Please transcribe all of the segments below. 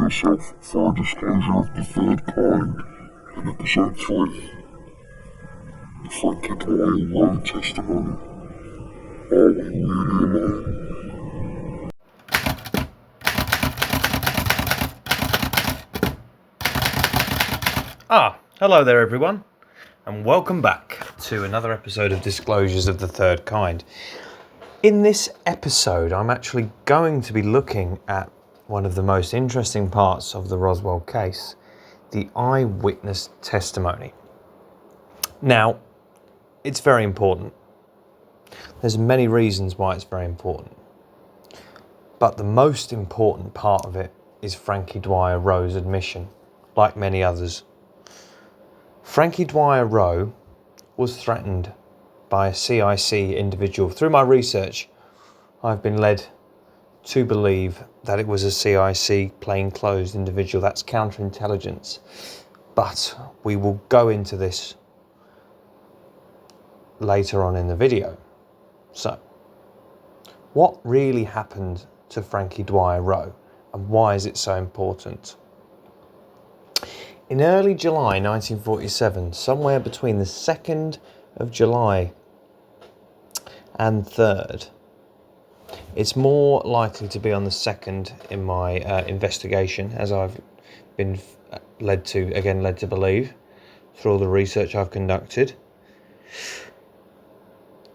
yourself for a disclosure of the third kind in episode 3, the Frankie Dwyer Rowe testimony. Are we really alone? Hello there everyone, and welcome back to another episode of Disclosures of the Third Kind. In this episode, I'm actually going to be looking at one of the most interesting parts of the Roswell case, the eyewitness testimony. Now, it's very important. There's many reasons why it's very important, but the most important part of it is Frankie Dwyer Rowe's admission, like many others. Frankie Dwyer Rowe was threatened by a CIC individual. Through my research, I've been led to believe that it was a CIC plainclothes individual. That's counterintelligence. But we will go into this later on in the video. So, what really happened to Frankie Dwyer Rowe, and why is it so important? In early July 1947, somewhere between the 2nd of July and 3rd, it's more likely to be on the 2nd in my investigation, as I've been led to believe through all the research I've conducted.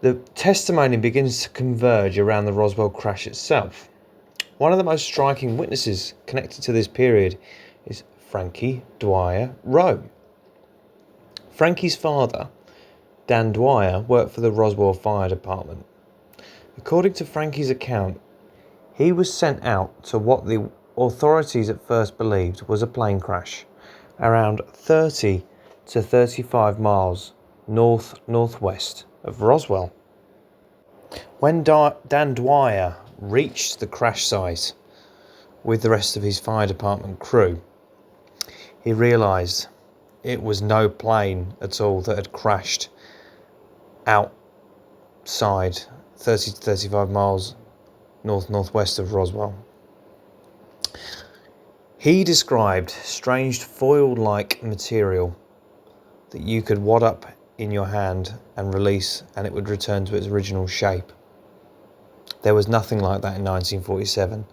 The testimony begins to converge around the Roswell crash itself. One of the most striking witnesses connected to this period is Frankie Dwyer Rowe. Frankie's father, Dan Dwyer, worked for the Roswell Fire Department. According to Frankie's account, he was sent out to what the authorities at first believed was a plane crash, around 30 to 35 miles northwest of Roswell. When Dan Dwyer reached the crash site with the rest of his fire department crew, he realised it was no plane at all that had crashed outside 30 to 35 miles northwest of Roswell. He described strange foil-like material that you could wad up in your hand and release, and it would return to its original shape. There was nothing like that in 1947.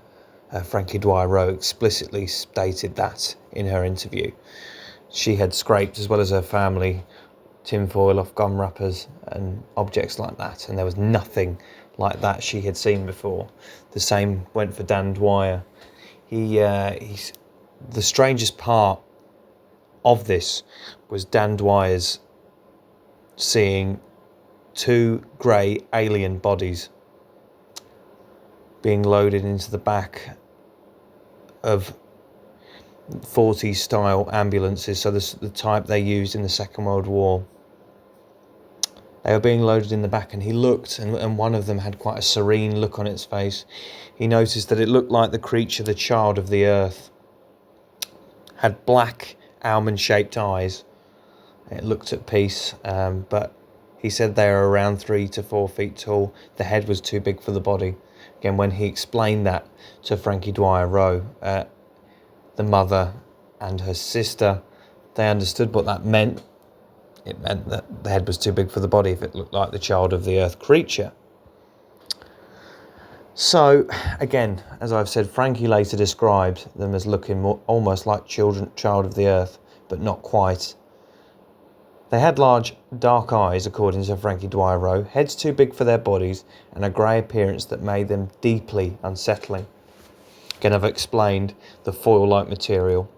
Frankie Dwyer Rowe explicitly stated that in her interview. She had scraped, as well as her family, tinfoil off gum wrappers and objects like that, and there was nothing like that she had seen before. The same went for Dan Dwyer. The strangest part of this was Dan Dwyer's seeing two grey alien bodies being loaded into the back of 40s style ambulances, so the type they used in the Second World War. They were being loaded in the back, and he looked, and one of them had quite a serene look on its face. He noticed that it looked like the creature, the child of the earth. Had black almond-shaped eyes. It looked at peace, but he said they were around 3 to 4 feet tall. The head was too big for the body. Again, when he explained that to Frankie Dwyer Rowe, the mother and her sister, they understood what that meant. It meant that the head was too big for the body if it looked like the child of the earth creature. So, again, as I've said, Frankie later described them as looking almost like child of the earth, but not quite. They had large, dark eyes, according to Frankie Dwyer Rowe, heads too big for their bodies, and a grey appearance that made them deeply unsettling. Again, I've explained the foil-like material.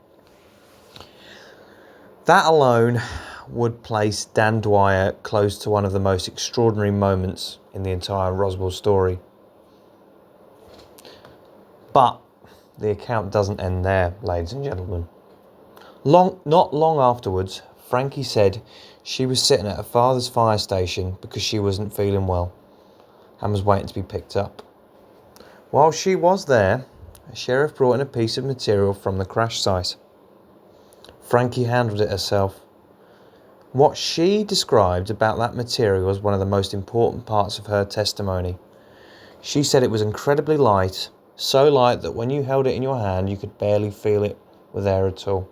That alone would place Dan Dwyer close to one of the most extraordinary moments in the entire Roswell story. But the account doesn't end there, ladies and gentlemen. Not long afterwards, Frankie said she was sitting at her father's fire station because she wasn't feeling well and was waiting to be picked up. While she was there, a sheriff brought in a piece of material from the crash site. Frankie handled it herself. What she described about that material was one of the most important parts of her testimony. She said it was incredibly light, so light that when you held it in your hand, you could barely feel it with air at all.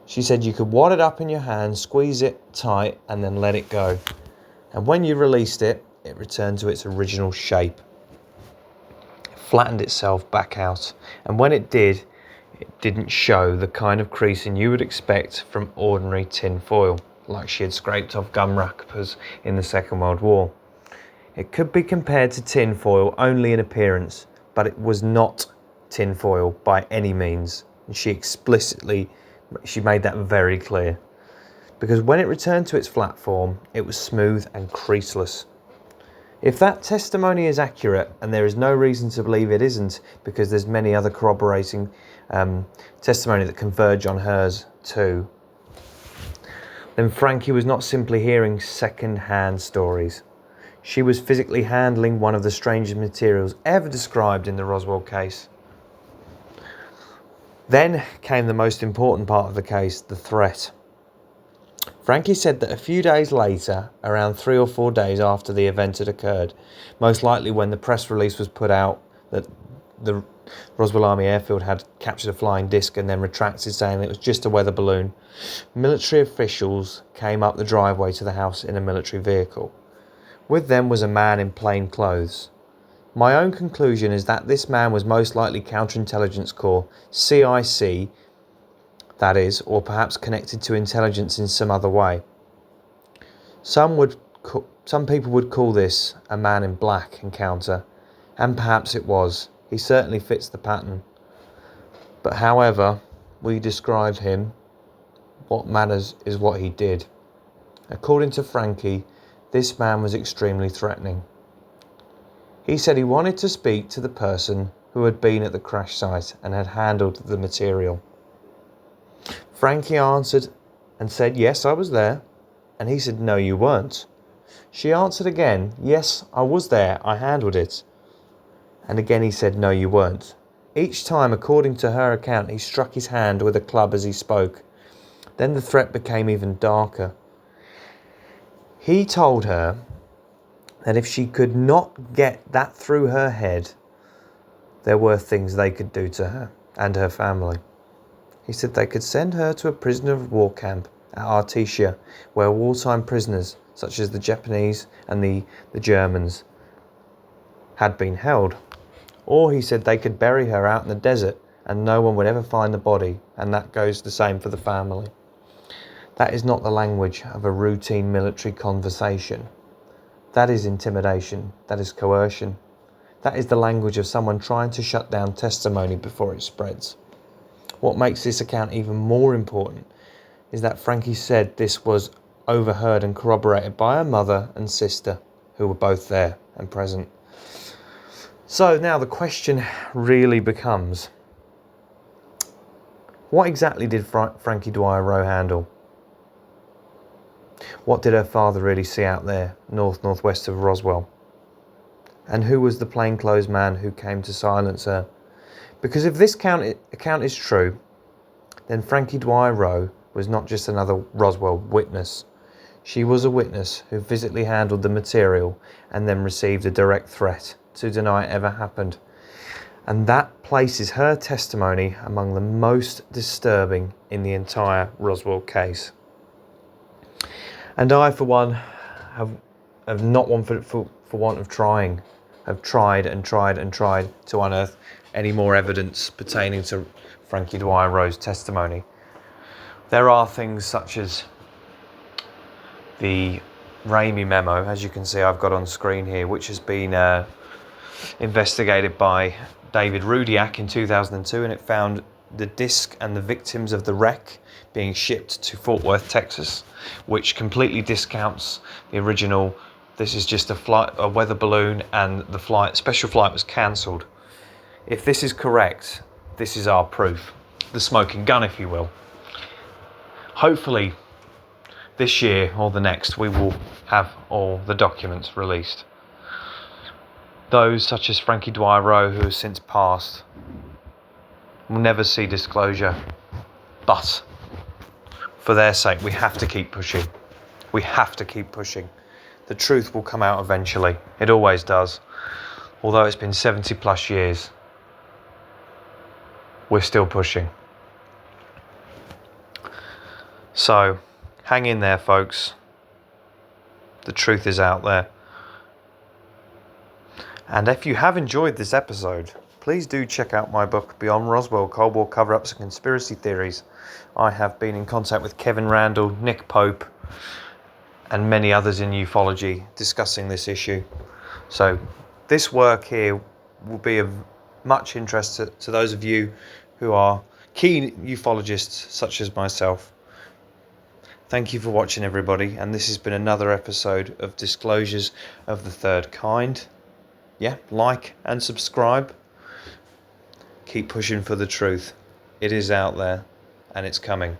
She said you could wad it up in your hand, squeeze it tight, and then let it go. And when you released it, it returned to its original shape. It flattened itself back out, and when it did, it didn't show the kind of creasing you would expect from ordinary tin foil, like she had scraped off gun wrappers in the Second World War. It could be compared to tin foil only in appearance, but it was not tin foil by any means. And she made that very clear. Because when it returned to its flat form, it was smooth and creaseless. If that testimony is accurate, and there is no reason to believe it isn't, because there's many other corroborating testimony that converge on hers too, then Frankie was not simply hearing second-hand stories. She was physically handling one of the strangest materials ever described in the Roswell case. Then came the most important part of the case, the threat. Frankie said that a few days later, around 3 or 4 days after the event had occurred, most likely when the press release was put out that the Roswell Army Airfield had captured a flying disc and then retracted saying it was just a weather balloon, military officials came up the driveway to the house in a military vehicle. With them was a man in plain clothes. My own conclusion is that this man was most likely Counterintelligence Corps, CIC, that is, or perhaps connected to intelligence in some other way. Some people would call this a man in black encounter, and perhaps it was. He certainly fits the pattern. But however we describe him, what matters is what he did. According to Frankie, this man was extremely threatening. He said he wanted to speak to the person who had been at the crash site and had handled the material. Frankie answered and said, "Yes, I was there." And he said, "No, you weren't." She answered again, "Yes, I was there, I handled it." And again he said, "No, you weren't." Each time, according to her account, he struck his hand with a club as he spoke. Then the threat became even darker. He told her that if she could not get that through her head, there were things they could do to her and her family. He said they could send her to a prisoner of war camp at Artesia, where wartime prisoners, such as the Japanese and the Germans, had been held. Or he said they could bury her out in the desert and no one would ever find the body, and that goes the same for the family. That is not the language of a routine military conversation. That is intimidation. That is coercion. That is the language of someone trying to shut down testimony before it spreads. What makes this account even more important is that Frankie said this was overheard and corroborated by her mother and sister, who were both there and present. So now the question really becomes, what exactly did Frankie Dwyer Rowe handle? What did her father really see out there, northwest of Roswell? And who was the plainclothes man who came to silence her? Because if this account is true, then Frankie Dwyer Rowe was not just another Roswell witness. She was a witness who physically handled the material and then received a direct threat to deny it ever happened. And that places her testimony among the most disturbing in the entire Roswell case. And I, for one, have not one for want of trying, have tried to unearth any more evidence pertaining to Frankie Dwyer Rowe's testimony. There are things such as the Ramey memo, as you can see I've got on screen here, which has been investigated by David Rudiak in 2002, and it found the disc and the victims of the wreck being shipped to Fort Worth, Texas, which completely discounts the original. This is just a weather balloon, and the special flight was cancelled. If this is correct, this is our proof, the smoking gun, if you will. Hopefully this year or the next we will have all the documents released. Those such as Frankie Dwyer Rowe, who has since passed, will never see disclosure, but for their sake we have to keep pushing. We have to keep pushing. The truth will come out eventually. It always does. although it's been 70 plus years, we're still pushing. So, hang in there, folks. The truth is out there. And if you have enjoyed this episode, please do check out my book, Beyond Roswell, Cold War Cover-Ups and Conspiracy Theories. I have been in contact with Kevin Randall, Nick Pope, and many others in ufology discussing this issue. So this work here will be of much interest to those of you who are keen ufologists such as myself. Thank you for watching, everybody, and this has been another episode of Disclosures of the Third Kind. Yeah, like and subscribe. Keep pushing for the truth. It is out there, and it's coming.